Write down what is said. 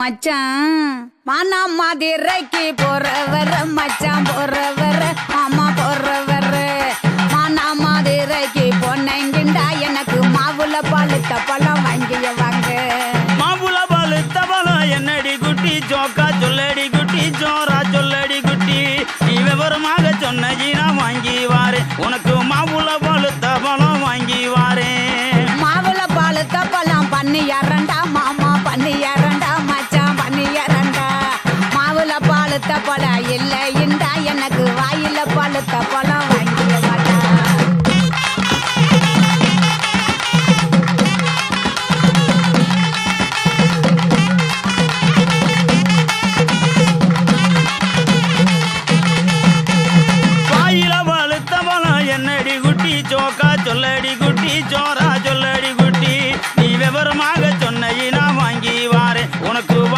மச்சான் மானா மதுரைக்கு போறவர் மச்சான் போறவர் மாமா போறவர் மானா மதுரைக்கு பொண்ணுங்கிண்டா எனக்கு மாவுல பழுத்த பழம் வாங்கிய வாங்க மாவுல பழுத்த பழம் என்னடி குட்டி ஜோக்கா சொல்ல